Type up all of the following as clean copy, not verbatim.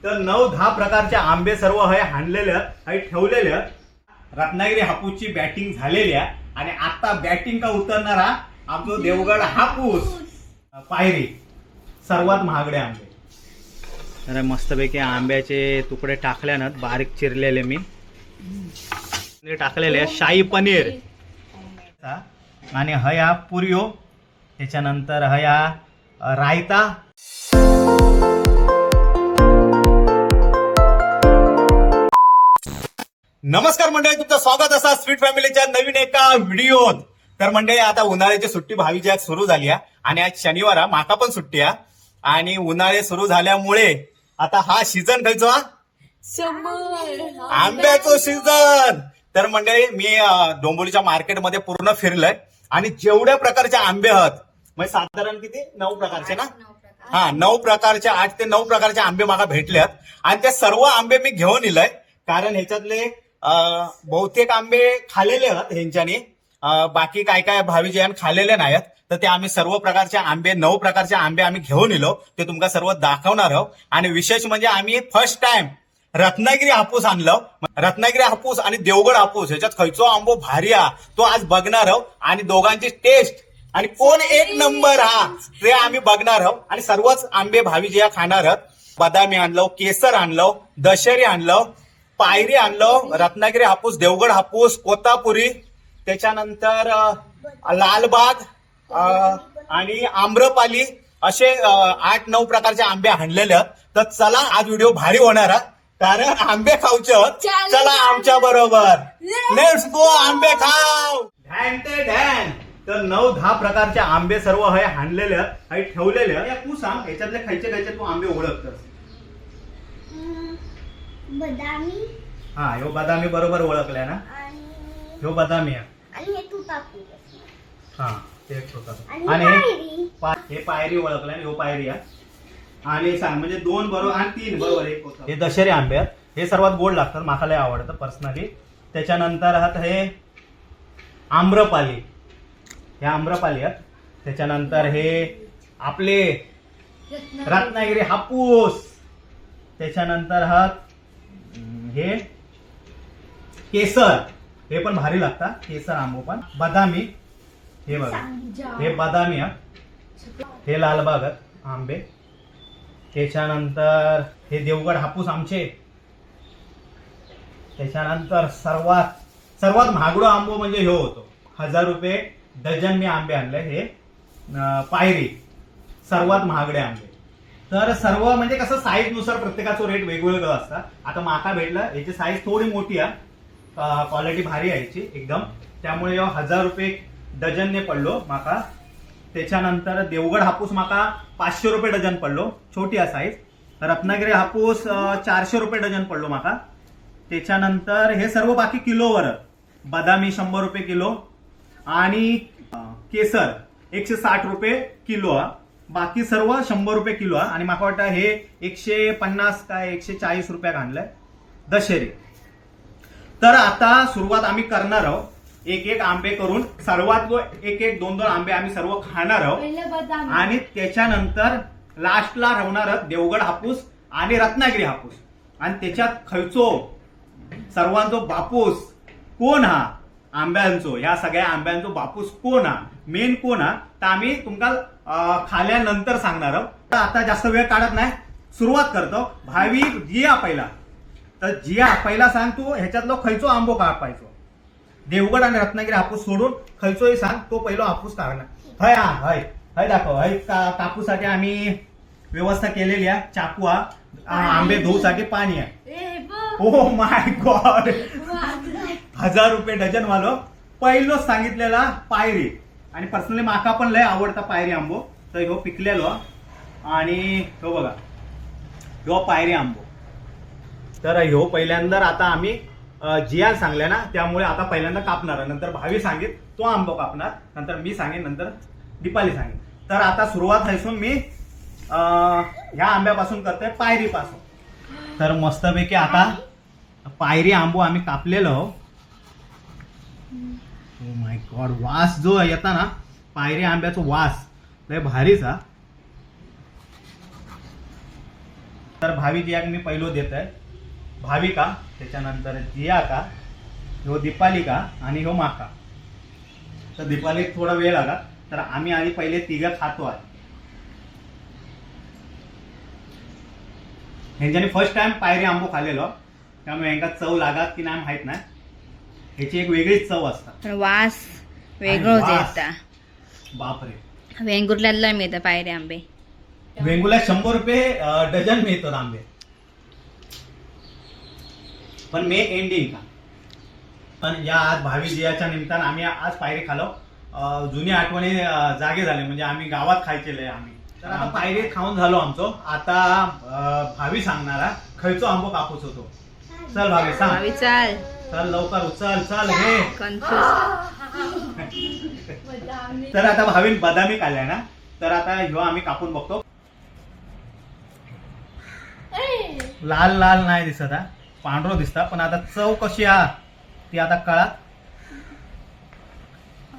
तर 9-10 प्रकारचे आंबे सर्व हे हाणलेले आणि ठेवलेले. रत्नागिरी हापूसची बॅटिंग झालेली आहे आणि आता बॅटिंग का उतरणारा आमचा देवगड हापूस पायरी. सर्वात महागडे आंबे. तर मस्तपैकी आंब्याचे तुकडे टाकल्यानं बारीक चिरलेले मी टाकलेले. शाही पनीर आणि हया पुरियो, त्याच्यानंतर हया रायता. नमस्कार मंडळी, तुमचं स्वागत असा स्वीट फॅमिलीच्या नवीन एका व्हिडिओत. तर मंडळी आता उन्हाळ्याची सुट्टी भावीची आज सुरू झाली आहे आणि आज शनिवार माका पण सुट्टी आहे आणि उन्हाळे सुरू झाल्यामुळे आता हा सीझन खायचो आंब्याचं सीझन. तर मंडळी मी डोंबिवलीच्या मार्केटमध्ये पूर्ण फिरलोय आणि जेवढ्या प्रकारचे आंबे आहेत म्हणजे साधारण किती 9 प्रकारचे ना, 9 प्रकारचे 8 ते 9 प्रकारचे आंबे मला भेटलेत आणि ते सर्व आंबे मी घेऊन इलय. कारण ह्याच्यातले बहुतेक आंबे खाल्लेले आहेत ह्यांच्यानी, बाकी काय काय भावीजयान खाल्लेले नाहीत. तर ते आम्ही सर्व प्रकारचे आंबे 9 प्रकारचे आंबे आम्ही घेऊन इलो, ते तुमका सर्व दाखवणार आहोत. आणि विशेष म्हणजे आम्ही फर्स्ट टाइम रत्नागिरी हापूस आणलं. रत्नागिरी हापूस आणि देवगड हापूस ह्याच्यात खयचो आंबो भारी हा तो आज बघणार आहोत आणि दोघांची टेस्ट आणि कोण एक नंबर हा ते आम्ही बघणार आहोत. आणि सर्वच आंबे भावीजया खाणार आहोत. बदामी आणलो, केसर आणलो, दशेरी आणलो, पायरी आणलो, रत्नागिरी हापूस, देवगड हापूस, कोतापुरी, त्याच्यानंतर लालबाग आणि आम्रपाली असे 8-9 प्रकारचे आंबे आणलेले आहेत. तर चला आज व्हिडिओ भारी होणार आहे कारण आंबे खाऊचे आहेत. चला आमच्या बरोबर, लेट्स गो आंबे खाऊ. ढॅन ते ढॅन. तर 9-10 प्रकारचे आंबे सर्व हे आणलेले आहेत आणि ठेवलेले आहेत. तू सांग याच्यातले खायचे खायचे तू आंबे ओळखतस? बदामी. ह्यो बदामी बरोबर ओळखलाय ना, ह्यो बदामी आहे. आणि हे तुतापू. ते छोटा. आणि आणि पायरी. हे पायरी ओळखलाय, ह्यो पायरी आहे. आणि सांग म्हणजे 2 बरोबर आणि 3 बरोबर एक होतं. हे दशेरी आंबे आहेत. हे सर्वात गोड लागतात, मला लय आवडतं पर्सनली. त्याच्यानंतर हे आम्रपाली, हे आम्रपाली आहेत. त्याच्यानंतर हे आपले रत्नागिरी हापूस. त्याच्यानंतर हे केसर, हे पण भारी लागतात. केसर आंबो पण. बदामी, हे बघा हे बदामी आहे. हे लालबाग आहेत आंबे. त्याच्यानंतर हे देवगड हापूस आमचे. त्याच्यानंतर सर्वात महागडो आंबो म्हणजे हे होतो 1000 रुपये डझन मी आंबे आणले. हे पायरी सर्वात महागडे आंबे. तर सर्व म्हणजे कसं साईज नुसार प्रत्येकाचं रेट वेगवेगळं असतं. आता माका भेटलं याची साईज थोडी मोठी आहे, क्वालिटी भारी आहे याची एकदम, त्यामुळे 1000 रुपये डझनने पडलो माका. त्याच्यानंतर देवगड हापूस माका 500 रुपये डझन पडलो, छोटी आहे साईज. रत्नागिरी हापूस 400 रुपये डझन पडलो माका. त्याच्यानंतर हे सर्व बाकी किलोवर. बदामी 100 रुपये किलो आणि केसर 160 रुपये किलो. बाकी सर्व 100 रुपये किलो. आणि मला वाटतं हे 150 काय 140 रुपयात आणलंय दशेरी. तर आता सुरुवात आम्ही करणार आहोत एक एक आंबे करून. सर्वात 1-1, 2-2 आंबे आम्ही सर्व खाणार आहोत आणि त्याच्यानंतर लास्टला राहणार आहोत देवगड हापूस आणि रत्नागिरी हापूस. आणि त्याच्यात खयचो सर्वांचो बापूस कोण हा आंब्यांचो, या सगळ्या आंब्यांचो बापूस कोण हा, मेन कोण हा, तर आम्ही तुमका खाल्यानंतर सांगणार आहोत. आता जास्त वेळ काढत नाही, सुरुवात करतो. भावी जिया पहिला. तर जिया पहिला सांग तू ह्याच्यातलो खयचो आंबो कापायचो. देवगड आणि रत्नागिरी हापूस सोडून खयचोही सांग, तो पहिला हापूस काढणार. हय हय हय दाखव. हय कापूसाठी आम्ही व्यवस्था केलेली आहे. चाकू हा, आंबे धुवूसाठी पाणी आहे. ओ माय गॉड, 1000 रुपये डझन वालो. पहिलोच सांगितलेला पायरी. आणि पर्सनली माका पण लय आवडता पायरी आंबो. तर ह्यो पिकलेलो आणि ह्यो बघा ह्यो पायरी आंबो. तर ह्यो पहिल्यांदा आता आम्ही जिया सांगल्या ना, त्यामुळे आता पहिल्यांदा कापणार, नंतर भावी सांगेल तो आंबो कापणार, नंतर मी सांगेन, नंतर दीपाली सांगेन. तर आता सुरुवात हायसून मी ह्या आंब्यापासून करतोय, पायरीपासून. तर मस्तपैकी आता पायरी आंबो आम्ही कापलेलो. ओ माय गॉड, वास जो येता ना पायरी आंब्याचा वास लय भारीच हा. तर भावी जियाक मी पहिलो देत आहे, भाविका, त्याच्यानंतर जियाका, ह्यो दीपालिका आणि ह्यो माका. तर दीपालीक थोडा वेळ आला, तर आम्ही आधी पहिले तिघं खातो आहे. ह्यांच्यानी फर्स्ट टाइम पायरी आंबो खाल्लेलो, त्यामुळे यांका चव लागत की नाही माहित नाही. ह्याची एक वेगळीच चव असतात. वास वेगळोच वास. येता. बापरे. वेंगुर्ल्याला मिळतं पायरी आंबे. वेंगुला 100 रुपये डझन मिळतात आंबे. पण मे एंडिंग का. पण या आज भावी जियाच्या निमित्तानं आम्ही आज पायरी खालो. जुनी आठवणी जागे झाले, म्हणजे आम्ही गावात खायचेले आम्ही. तर आता पायरी खाऊन झालो आमचो. आता भावी सांगणारा खयचो आंबो कापूस होतो. चल भावी सांग. भावी चाल. चल लवकर उचल, चल हे. कन्फ्युज. तर आता भावीन बदामी काढलाय ना, तर आता ह्यो आम्ही कापून बघतो. लाल लाल नाही दिसत हा, पांढरो दिसता. पण आता चव कशी हा ती आता कळा.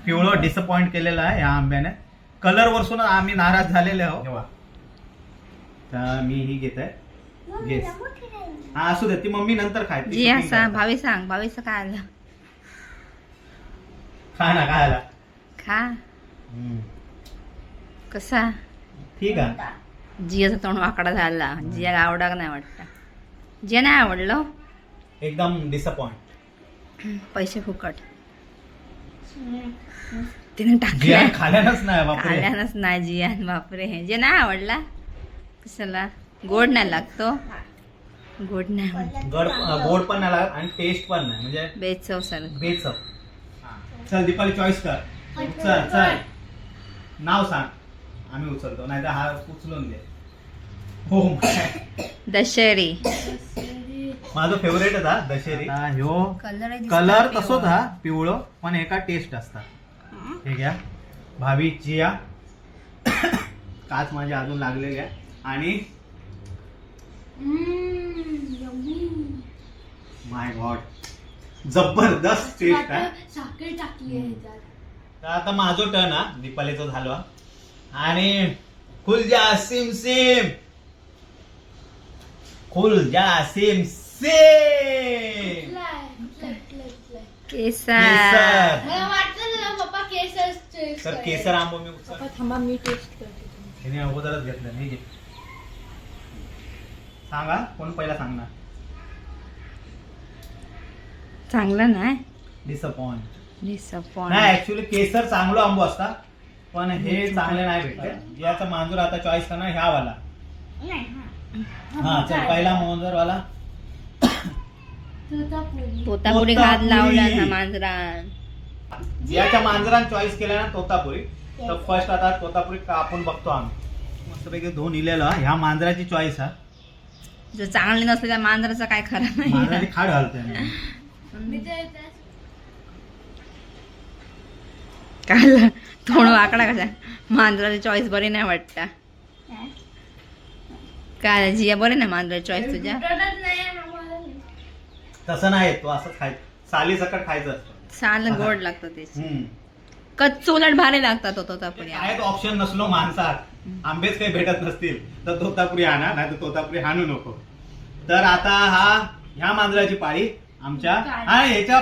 पिवळं डिसअपॉइंट केलेलं आहे या आंब्याने. कलर वरसून आम्ही नाराज झालेले आहोत. तर मी ही घेत आहे. घेस. हा असू दे, ती मम्मी नंतर खाय. जी असा भावी सांग. भावीचं काय आलं? खा ना, काय आला. खा. कसा? ठीक आहे. जियाचा तोंड वाकडा झाला. जियाला आवडा नाही वाटतं. जिया नाही आवडलं. एकदम डिसअपॉइंट. पैसे फुकट. तिने टाकले. जिया खाल्यानच नाही बापरे. खाल्यानच नाही जियान. बापरे. जे नाही आवडला. कशाला? गोड नाही लागतो. गोड नाही आवडत. गोड पण नाही लागत आणि टेस्ट पण नाही, म्हणजे बेचव सर. बेचव. चल दीपाली चॉईस कर. चल चल नाव सांग, आम्ही उचलतो, नाही तर हा उचलून दे. हो दशेरी. माझं फेवरेटच हा दशेरी. ह्यो कलर कलर तसोच हा पिवळो, पण एका टेस्ट असतात. हे घ्या भावी जिया. काच माझे अजून लागलेले आहे. आणि माय गॉड, जबरदस्त टेस्ट आहे. साखर टाकली आहे ह्याच्यात. तर आता माझं टर्न हा, दीपालीचं झालं. आणि खुल जा सिम सिम, खुल जा सिम सिम. केसर. मला वाटलं ना पप्पा केसर तर केसर आंबो मी उचल. थांबा मी टेस्ट करते. हिने अगोदरच घेतलं नाही. सांगा कोण पहिला सांगणार. चांगलं नाही. डिसअपॉइंट. डिसअपॉइंट. नाही, ऍक्च्युली केसर चांगलो आंबो असता, पण हे चांगले नाही भेटले. याचा मांजूर आता चॉईस करणार ह्या वाला. हा चल पहिला मांजूर वाला. तोतापुरी घात लावला ना मांजरान. याच्या मांजरान चॉईस केला ना तोतापुरी. तर फर्स्ट आता तोतापुरी कापून बघतो आम्ही. मस्तपैकी धुवून इलेलो हा. ह्या मांजराची चॉईस हा. जर चांगली नसली त्या मांजराचं काय खरं नाही. मांजराची खाड घालते. काय थोडं वाकडा कशा. मांजराची चॉईस बरी नाही वाटत. काय जिया बरी ना मांजराची चॉईस तुझ्या. तसं नाही, तो असंच खायचं, साली सकट खायचं असतं. साल गोड लागतं ते. कच्चो उलट भारी लागतात तो तोतापुरी. काय ऑप्शन नसलो माणसात, आंबेच काही भेटत नसतील तर तोतापुरी आणा, नाही तर तोतापुरी आणू नको. तर आता ह्या मांजराची पाळी आमच्या. आणि ह्याच्या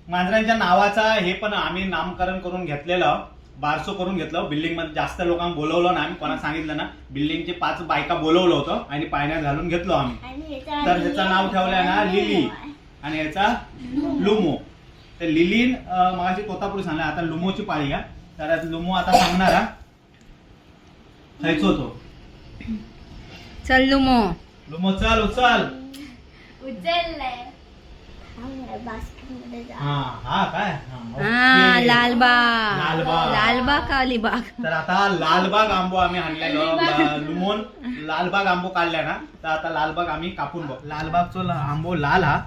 मांजरांच्या नावाचा हे पण आम्ही नामकरण करून घेतलेलं, बारसो करून घेतलं. बिल्डिंग मध्ये जास्त लोकांना बोलवलं ना आम्ही, कोणाला सांगितलं ना, बिल्डिंगचे 5 बायका बोलवलं होतं आणि पाण्यात घालून घेतलो आम्ही. तर ह्याचं नाव ठेवलंय ना लिली आणि ह्याचा लुमो. तर लिलीन मगाशी तोतापुरी सांगला, आता लुमोची पाळी आहे. तर लुमो आता सांगणार हा. खायचो होतो. चल लुमो. लुमो चल उचल. उचललाय. बास्केटमध्ये जा. हा काय हा लालबाग. लालबाग. लालबाग का अलिबाग. तर आता लालबाग आंबो आम्ही आणलेलो. लुमोन लालबाग आंबो काढलाय ना, तर आता लालबाग आम्ही कापून बघ. लालबागचा आंबो लाल हा.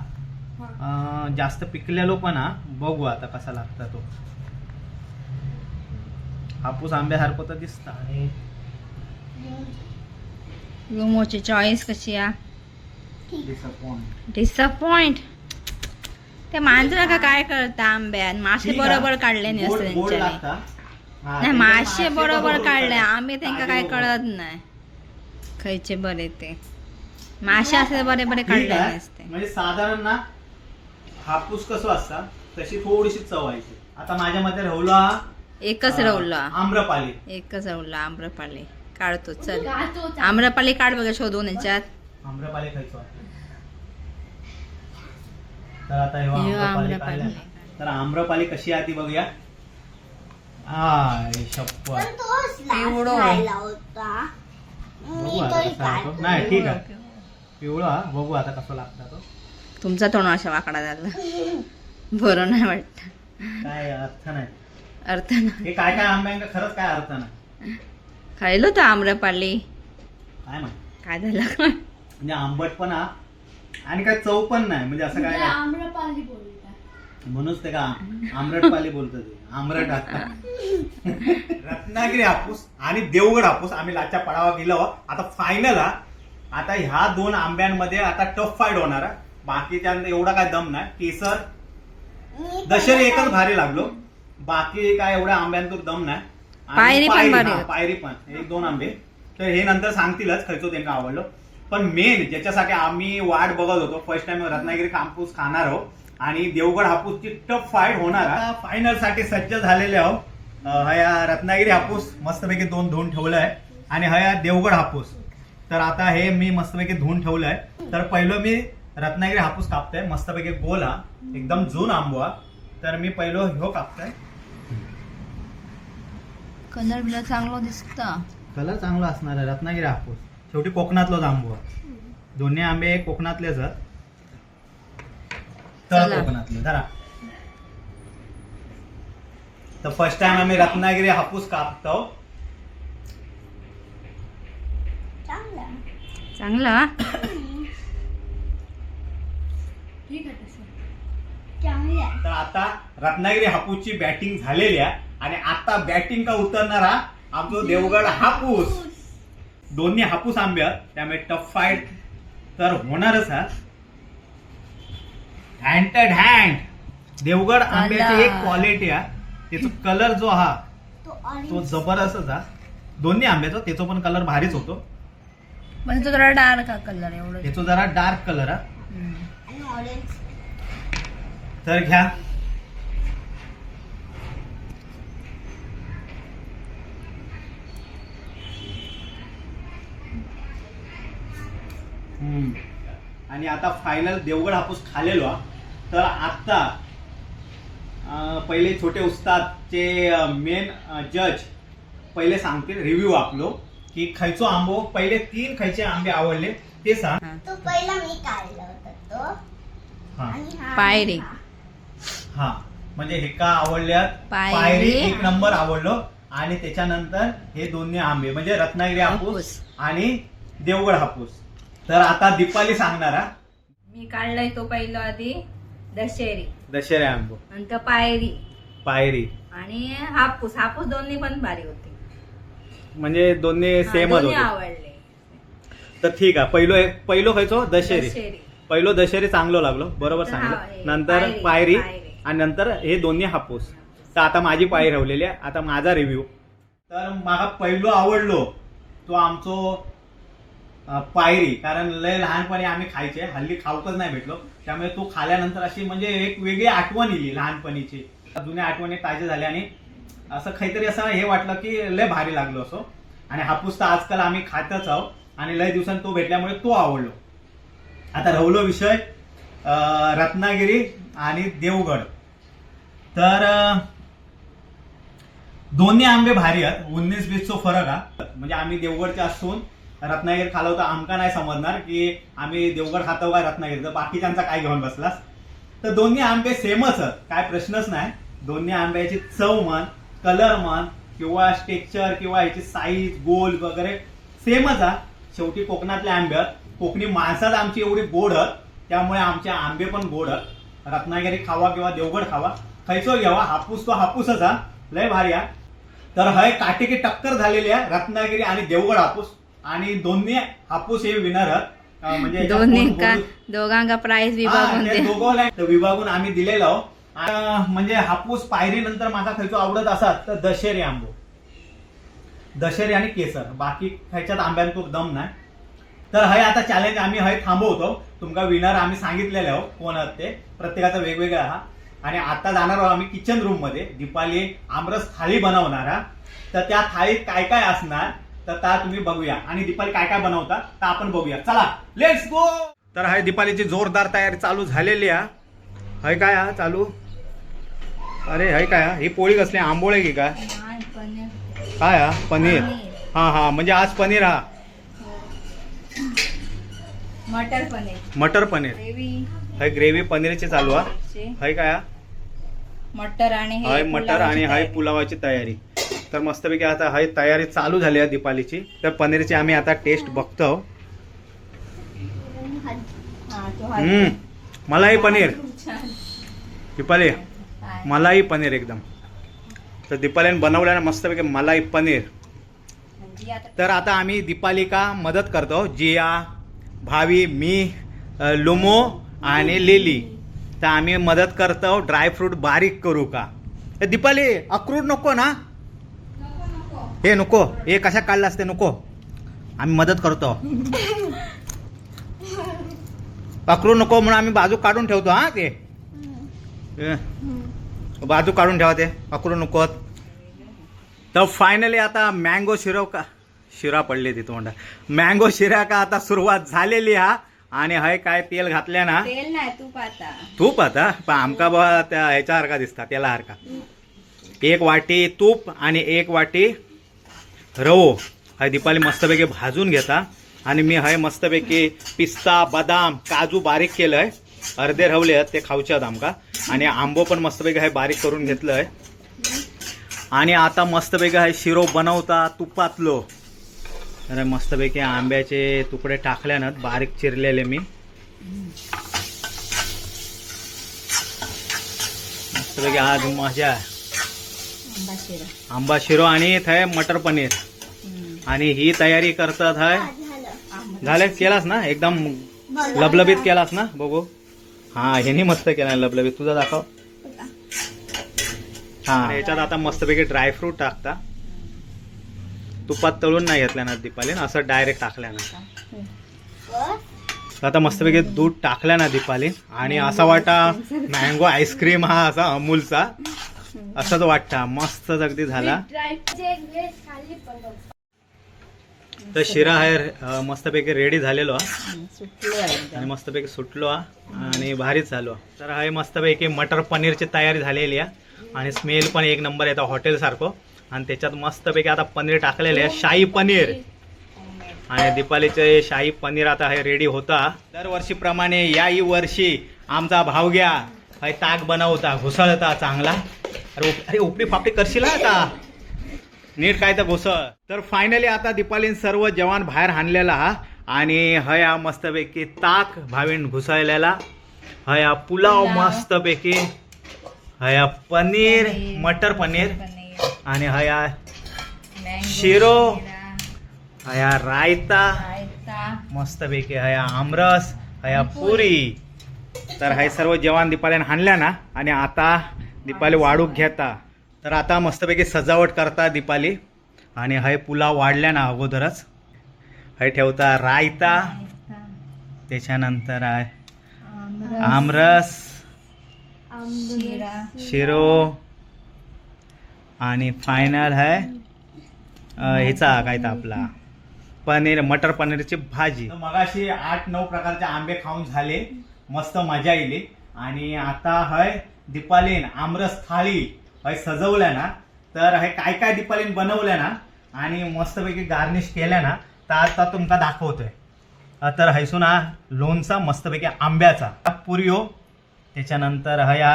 जास्त पिकलेलो पण हा. बघू आता कसा लागता तो. हापूस आंब्यासारखं तर दिसत. आणि लुमोची चॉईस कशी आहे. डिसअपॉइंट. डिसअपॉइंट. ते मांजरा का काय करता आंब्यात. मासे बरोबर काढले नाही असं त्यांच्याने. नाही मासे बरोबर काढले. आम्ही त्यांना काय कळत नाही खयचे बरे ते. मासे असले बरे बरे ठीक काढले आहे. असते. म्हणजे साधारण ना हापूस कसं असता तशी थोडीशी चव व्हायची. आता माझ्या मध्ये रवलो हा एकच रवला, आम्रपाली. एकच रवला आम्रपाली. काढतो चल. गातो आम्रपाली काढ बघा शोधून याच्यात. आम्रपाली खायचो. तर आता हे हे आम्रपाली आम्रपाली. काढलं. तर आम्रपाली कशी आहे ती बघूया. शपथ पिवळो. बघू आता कसा आहे तो. नाही ठीक आहे पिवळा. बघू आता कसं लागतं तो. तुमचा तोंड अशा वाकडा झाला. बरं नाही वाटत. काय अर्थ नाही. अर्थ ना हे काय काय आंब्यांका खरंच काय अर्थ नाही. खायलो तर आम्रपाली. काय माहिती काय झालं काय म्हणजे आंबट पण हा आणि काय चव पण नाही. म्हणजे असं काय नाही. आम्रपाली बोलतात. म्हणूनच ते का आमरटपाली बोलतो ते. आमरट रत्नागिरी हापूस आणि देवगड हापूस आम्ही लाच्या पडावा गेलो. आता फायनल हा. आता ह्या दोन आंब्यांमध्ये आता टफ फाईट होणार आहे. बाकीच्या एवढा काय दम नाही. केसर दशेरी एकच भारी लागलो. बाकी काय एवढ्या आंब्यांतून दम नाही. आणि पायरी पण भारी हा, होती. पायरी पण एक दोन आंबे. तर हे नंतर सांगतीलच खयचो त्यांना आवडलो. पण मेन ज्याच्यासाठी आम्ही वाट बघत होतो फर्स्ट टाइम रत्नागिरी हापूस खाणार आहोत आणि देवगड हापूसची टफ फाईट होणार आहे. फायनल साठी सज्ज झालेले आहोत. हया रत्नागिरी हापूस मस्तपैकी दोन धुवून ठेवलंय आणि हया देवगड हापूस. तर आता हे मी मस्तपैकी धुवून ठेवलंय. तर पहिलं मी रत्नागिरी हापूस कापतोय. मस्तपैकी गोल हा एकदम जून आंबो हा. तर मी पहिलो ह्यो कापतोय. कलर बिलर चांगलो दिसता. कलर चांगला असणार आहे. रत्नागिरी हापूस शेवटी कोकणातलोच आंबो आहे. दोन्ही आंबे कोकणातलेच आहेत. तर चला. कोकणातले जरा. तर फर्स्ट टाइम आम्ही रत्नागिरी हापूस कापतो. चांगला ठीक आहे तसं. तर आता रत्नागिरी हापूसची बॅटिंग झालेली आहे आणि आता बॅटिंग का उतरणारा आमचा देवगड हापूस. दोन्ही हापूस आंबे आहेत त्यामुळे टफ फाईट तर होणारच हा. Hand to hand. देवगड आंब्याची एक क्वालिटी आहे. त्याचा कलर जो हा तो जबरदस्तच हा. दोन्ही आंब्याचा त्याचा पण कलर भारीच होतो. म्हणजे तो जरा डार्क कलर एवढं. त्याचा जरा डार्क कलर हा. ऑरेंज. तर घ्या. आणि आता फायनल देवगड हापूस खालेलो हा. तर आता पहिले छोटे उस्तादचे मेन जज पहिले सांगतील रिव्ह्यू आपलो की खयचो आंबो पहिले तीन खयचे आंबे आवडले ते सांग. तो पहिला मी काढला होता तो. हा आणि हा पायरी. हा म्हणजे हे का आवडल्यात. पायरी. पायरी एक नंबर आवडलो आणि त्याच्यानंतर हे दोन्ही आंबे म्हणजे रत्नागिरी हापूस हापूस. आणि देवगड हापूस. तर आता दीपाली सांगणार हा. मी काढलाय तो पहिला आधी दशेरी, दशेरे आंबो नंतर पायरी पायरी आणि हापूस. हापूस दोन्ही पण भारी होते. म्हणजे दोन्ही सेमच दोन्ही होते. आवडले. तर ठीक आहे. पहिलो खायचो दशेरी. दशेरी. पहिलो दशेरी चांगलो लागलो बरोबर नंतर सांगितलं. नंतर पायरी. पायरी पायरी. आणि नंतर हे दोन्ही हापूस. तर आता माझी पायरी ठेवलेली आहे. आता माझा रिव्ह्यू. तर मला पहिलो आवडलो तो आमचो पायरी. कारण लय लहानपणी आम्ही खायचे. हल्ली खाऊकच नाही भेटलो. त्यामुळे तो खाल्यानंतर अशी म्हणजे एक वेगळी आठवण येईल लहानपणीची. जुन्या आठवणी ताज्या झाल्या आणि असं काहीतरी असं हे वाटलं की लय भारी लागलो असो. आणि हापूस तर आजकाल आम्ही खातच आहोत आणि लय दिवसांनी तो भेटल्यामुळे तो आवडलो. आता राहिलो विषय रत्नागिरी आणि देवगड. तर दोन्ही आंबे भारी आहेत. 19-20 फरक हा. म्हणजे आम्ही देवगडचे असून रत्नागिरी खालो तर आमका नाही समजणार की आम्ही देवगड खातो का रत्नागिरी. तर बाकीच्यांचा काय घेऊन बसलास. तर दोन्ही आंबे सेमच आहेत. काय प्रश्नच नाही. दोन्ही आंब्याची चव म्हण कलर म्हण किंवा टेक्स्चर किंवा ह्याची साईज गोल वगैरे सेमच आहे. शेवटी कोकणातले आंबे आहेत. कोकणी माणसाच आमची एवढी गोड आहेत त्यामुळे आमचे आंबे पण गोड आहेत. रत्नागिरी खावा किंवा देवगड खावा खायचो घ्यावा. हापूस तो हापूसच हा. लय भारी हा. तर हय काटेकी टक्कर झालेली आहे रत्नागिरी आणि देवगड हापूस. आणि दोन्ही हापूस हे विनर आहेत. म्हणजे याच्यात दोन्ही कोण का बोलू- दोघांका प्राइस हा, विभागून ते दे. दोघं तर विभागून आम्ही दिलेलो आहोत. म्हणजे हापूस पायरी नंतर माझा खायचो आवडत असतात तर दशेरी आंबो. दशेरी आणि केसर. बाकी खायच्यात आंब्यांतून दम नाही. तर हय आता चॅलेंज आम्ही हय थांबवतो. तुमका विनर आम्ही सांगितलेले आहोत कोण आहेत ते, प्रत्येकाचा वेगवेगळा हा. आणि आता जाणार आहोत आम्ही किचन रूम मध्ये. दीपाली आमरस थाळी बनवणार हा. तर त्या थाळीत काय काय असणार तर त्या तुम्ही बघूया, आणि दीपाली काय काय बनवता तर आपण बघूया. चला लेट्स गो. तर हाय दीपालीची जोरदार तयारी चालू झालेली आहे. हय काय हा चालू? अरे हय काय ही पोळी कसली आंबोळे की काय काय हा? पनीर. हा हा म्हणजे आज पनीर हा मटर पनीर हय ग्रेव्ही पनीरची चालू हा. हय काय हा? मटर आणि हय मटर आणि हय पुलावाची तयारी. तर मस्तपैकी आता हय तयारी चालू झाली आहे दीपालीची. तर पनीरची आम्ही आता टेस्ट बघतो. मलाई पनीर दीपाली, मलाई पनीर एकदम. तर दीपालीने बनवल्या ना मस्तपैकी मलाई पनीर. तर आता आम्ही दीपाली का मदत करतो. जिया, भावी, मी, लुमो आणि लिली. तर आम्ही मदत करतो ड्रायफ्रूट बारीक करू का. दीपाली अक्रूट नको ना? हे नको, हे कशा काढला असते नको. आम्ही मदत करतो. अक्रूट नको म्हणून आम्ही बाजू काढून ठेवतो. हा ते बाजू काढून ठेवा ते अक्रूट नको. तर फायनली आता मँगो शिरा पडली ती तोंडा. मँगो शिरा का आता सुरुवात झालेली हा. आणि हय काय तेल घातल्या ना, तेल नाही तूप आता पण आमका बा त्या ह्याच्यासारखा दिसता तेला सारखा. 1 वाटी तूप आणि 1 वाटी रवो हय दीपाली मस्तपैकी भाजून घेता. आणि मी हय मस्तपैकी पिस्ता, बदाम, काजू बारीक केलंय. अर्धे रवले आहेत ते खाऊचे आहेत आमका. आणि आंबो पण मस्तपैकी हय बारीक करून घेतलंय. आणि आता मस्तपैकी हय शिरो बनवता तुपातलो. तर मस्तपैकी आंब्याचे तुकडे टाकल्यानं बारीक चिरलेले मी. मस्तपैकी आज मजा आंबा शिरो आणि थंय मटर पनीर. आणि ही तयारी करतात हय झाले केलास ना एकदम लबलबीत केलास ना बघू. हा ह्यानी मस्त केला लबलबीत. तुझा दाखव. हा याच्यात आता मस्तपैकी ड्रायफ्रूट टाकता. तुपात तळून नाही घेतल्या ना दीपालीन, असं डायरेक्ट टाकल्या ना. आता मस्तपैकी दूध टाकल्या ना दीपालीन. आणि असा वाटा मँगो आईस्क्रीम हा असा अमूलचा असंच वाटता. मस्त अगदी झाला. तर शिरा आहे मस्तपैकी रेडी झालेलो आणि मस्तपैकी सुटलो आणि भारीच झालो. तर हाय मस्तपैकी मटर पनीरची तयारी झालेली आहे. आणि स्मेल पण एक नंबर येतो हॉटेल सारखं. आणि त्याच्यात मस्तपैकी आता पनीर टाकलेले आहे, शाही पनीर. आणि दीपालीचे शाही पनीर आता हे रेडी होता. दरवर्षीप्रमाणे याही वर्षी आमचा भावग्या हाय ताक बनवता, घुसळता चांगला. अरे उपडी फापडी करशील आता नीट काय तर घुसळ. तर फायनली आता दीपालीन सर्व जवान बाहेर आणलेला हा. आणि हया मस्तपैकी ताक भावीन घुसळलेला. हया पुलाव मस्तपैकी. हया पनीर मटर पनीर. आणि हया शिरो. हया रायता मस्तपैकी. हया आमरस. हया पुरी. तर हे सर्व जेवण दीपालीने आणल्या ना. आणि आता दीपाली वाढूक घेता. तर आता मस्तपैकी सजावट करता दीपाली. आणि हय पुलाव वाढल्या ना अगोदरच. हय ठेवता रायता. त्याच्यानंतर आहे आमरस, शिरो आणि फायनल आहे ह्याचा काय तर आपला पनीर मटर पनीरची भाजी. मगाशी 8-9 प्रकारचे आंबे खाऊन झाले. मस्त मजा येईल. आणि आता हय दीपालीन आमरस थाळी हय सजवल्या ना. तर हे काय काय दीपालीन बनवल्या ना आणि मस्तपैकी गार्निश केल्या ना. तर आता तुमका दाखवतोय. तर हैसून हा लोणचा मस्तपैकी आंब्याचा, पुरियो, त्याच्यानंतर हया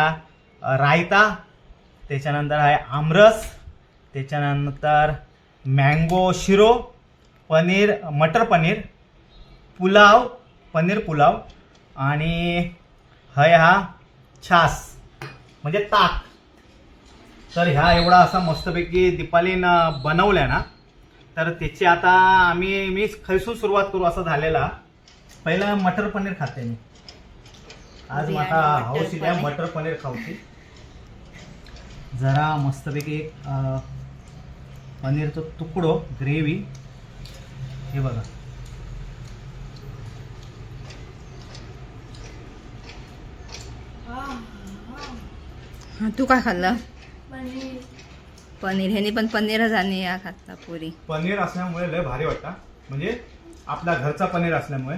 रायता, त्याच्यानंतर आहे आमरस, त्याच्यानंतर मँगो शिरो, पनीर मटर पनीर, पुलाव पनीर पुलाव आणि हय हा छास म्हणजे ताक. तर ह्या एवढा असा मस्तपैकी दीपालीनं बनवल्या ना. तर त्याची आता मी खैसून सुरुवात करू असं झालेला. पहिला मटर पनीर खाते मी आज. माझा हौस आहे मटर पनीर खाऊची. जरा मस्तपैकी पनीरचं तुकडो ग्रेव्ही हे बघा हा, तू काय खाल्लं? पनीर. ह्यानी पण पनीरच आणि या खाल्ला पुरी. पनीर असल्यामुळे लय भारी वाटतं, म्हणजे आपला घरचा पनीर असल्यामुळे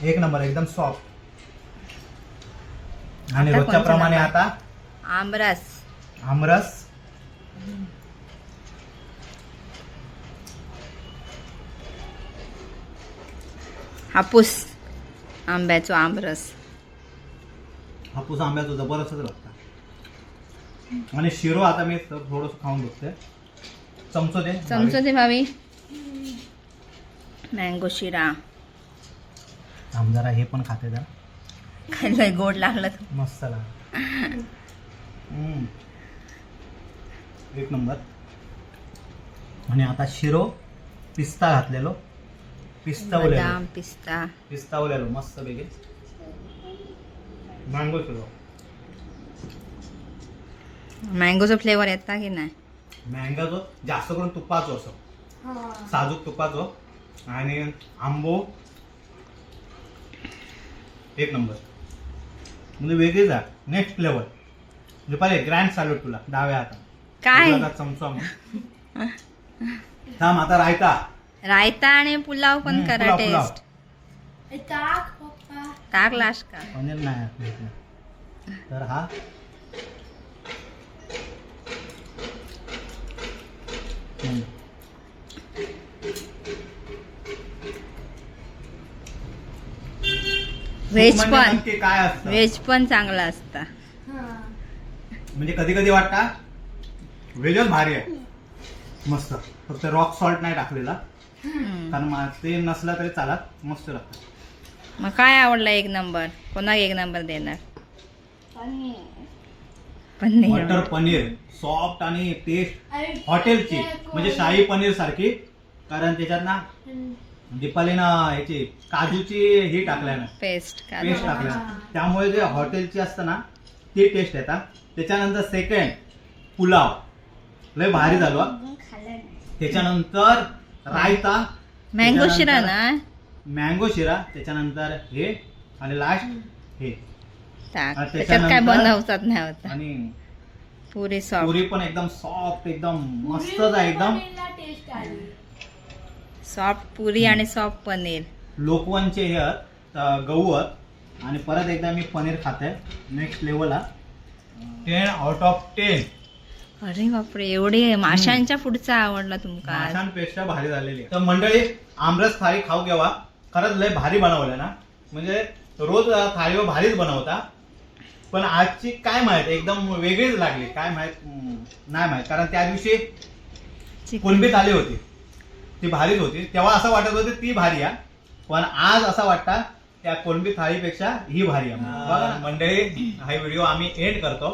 एक नंबर, एकदम सॉफ्ट. आणि आता रोजच्या कोणतं प्रमाणे नंबर? आता आमरस. आमरस. हापूस आंब्याचो आमरस. हापूस आंब्याचं जबरदस्तच लागतं. आणि शिरो आता मी थोडंसं खाऊन बघते. चमचो दे भावी. मँगो शिरा. जरा हे पण खाते जरा. खायला गोड लागलं. मस्त लागत. एक नंबर. आणि आता शिरो पिस्ता घातलेलो. बदाम पिस्ता. पिस्तावलेलो मस्त पैकी. मँगो शिरो. मँगोचा फ्लेवर येता की नाही? मँगोचो जास्त करून तुपाचो असो, साजूक तुपाचो. आणि आंबो एक नंबर, म्हणजे वेगळीच आहे. Next level. म्हणजे पहिले ग्रँड सॅल्यूट तुला डाव्या हातात. काय? तुला आता चमचो थांब. आता रायता आणि पुलाव पण करा पुलाव. टेस्ट. टाकलास का? पनीर नाही घेतलं. तर हा व्हेज म्हणजे पण नक्की काय असतं? व्हेज पण चांगला असता. म्हणजे कधी कधी वाटता व्हेजच भारी आहे मस्त. फक्त रॉक सॉल्ट नाही टाकलेला, कारण ते नसला तरी चालत, मस्त लागतं. मग काय आवडला एक नंबर? कोणाक एक नंबर देणार? पनीर. मटर पनीर सॉफ्ट आणि टेस्ट हॉटेलची, म्हणजे शाही पनीर सारखी. कारण त्याच्यात ना दीपालीनं ह्याची काजूची ही टाकल्या ना, पेस्ट टाकल्या, त्यामुळे जे हॉटेलची असतं ना ती टेस्ट येतात. त्याच्यानंतर सेकंड पुलाव लय भारी झालो. त्याच्यानंतर रायता, मँगो शिरा ना. मँगो शिरा, त्याच्यानंतर हे, आणि लास्ट हे. त्याच्यात काय बनवतात नाही होता. आणि पुरी सॉफ्ट. पुरी पण एकदम सॉफ्ट, एकदम मस्तच आहे. एकदम सॉफ्ट पुरी आणि सॉफ्ट पनीर. लोकवनचे हे गहू आहेत. आणि परत एकदा मी पनीर खाते नेक्स्ट लेवलला. 10 out of 10. अरे बापरे, एवढे माशांच्या पुढचा आवडला तुमका? माशांपेक्षा भारी झालेली आहे. तर मंडळी, आमरस थाळी खाऊ घ्यावा. खरंच लय भारी बनवलं ना. म्हणजे रोज थाळीवर भारीच बनवता, पण आजची काय माहित एकदम वेगळीच लागली. काय माहित नाही माहित, कारण त्या दिवशी कोलंबी थाळी होती ती भारीच होती. तेव्हा असं वाटत होतं ती भारी आहे, पण आज असं वाटतं त्या कोलंबी थाळीपेक्षा ही भारी आहे. बघा मंडळी, हा व्हिडिओ आम्ही एंड करतो,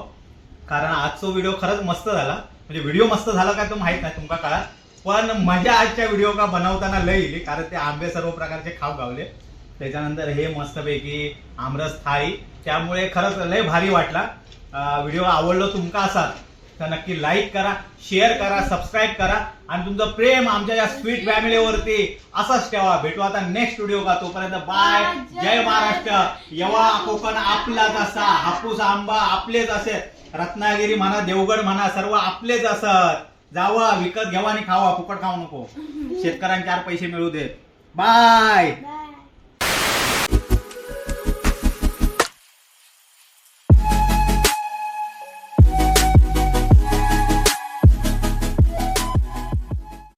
कारण आजचा व्हिडिओ खरंच मस्त झाला. म्हणजे व्हिडिओ मस्त झाला काय तो माहित नाही तुमका कळा, पण मजा आजच्या व्हिडिओ का बनवताना लय येईल, कारण ते आंबे सर्व प्रकारचे खाऊ गावले. त्याच्यानंतर हे मस्तपैकी आमरस थाळी, त्यामुळे खरंच लय भारी वाटला. व्हिडिओ आवडलो तुमका असाल तर नक्की लाईक करा, शेअर करा, सबस्क्राईब करा. आणि तुमचं प्रेम आमच्या या स्वीट फॅमिलीवरती असंच ठेवा. भेटू आता नेक्स्ट व्हिडिओ का. तोपर्यंत बाय. जय महाराष्ट्र. यवा कोकण आपलाच असा, हापूस आंबा आपलेच असे, रत्नागिरी म्हणा, देवगड म्हणा, सर्व आपलेच असत. जावा विकत घ्यावा आणि खावा, फुकट खाऊ नको. शेतकऱ्यांना 4 पैसे मिळू देत. बाय.